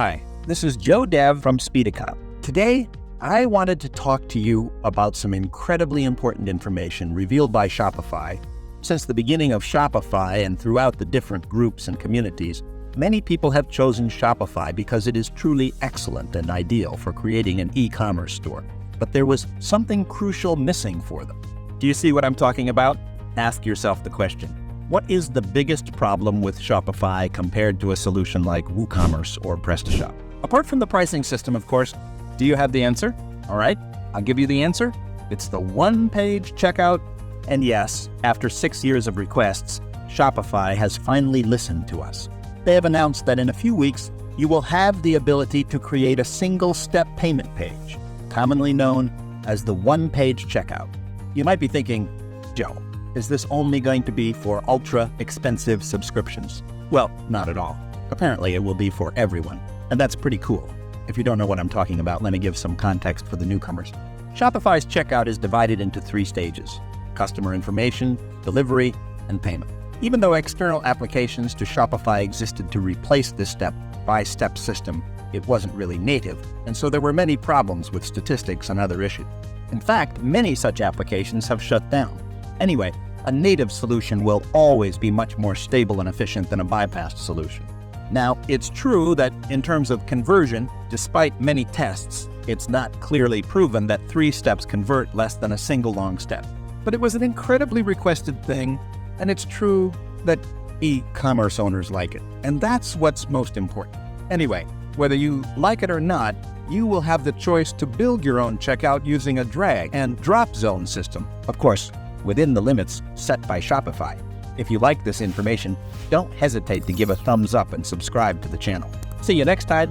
Hi, this is Joe Dev from Ecom. Today, I wanted to talk to you about some incredibly important information revealed by Shopify. Since the beginning of Shopify and throughout the different groups and communities, many people have chosen Shopify because it is truly excellent and ideal for creating an e-commerce store. But there was something crucial missing for them. Do you see what I'm talking about? Ask yourself the question. What is the biggest problem with Shopify compared to a solution like WooCommerce or PrestaShop? Apart from the pricing system, of course, do you have the answer? All right, I'll give you the answer. It's the one-page checkout. And yes, after 6 years of requests, Shopify has finally listened to us. They have announced that in a few weeks, you will have the ability to create a single-step payment page, commonly known as the one-page checkout. You might be thinking, Joe, is this only going to be for ultra-expensive subscriptions? Well, not at all. Apparently, it will be for everyone, and that's pretty cool. If you don't know what I'm talking about, let me give some context for the newcomers. Shopify's checkout is divided into 3 stages: customer information, delivery, and payment. Even though external applications to Shopify existed to replace this step-by-step system, it wasn't really native, and so there were many problems with statistics and other issues. In fact, many such applications have shut down. Anyway, a native solution will always be much more stable and efficient than a bypassed solution. Now, it's true that in terms of conversion, despite many tests, it's not clearly proven that 3 steps convert less than a single long step. But it was an incredibly requested thing, and it's true that e-commerce owners like it. And that's what's most important. Anyway, whether you like it or not, you will have the choice to build your own checkout using a drag and drop zone system. Of course, within the limits set by Shopify. If you like this information, don't hesitate to give a thumbs up and subscribe to the channel. See you next time.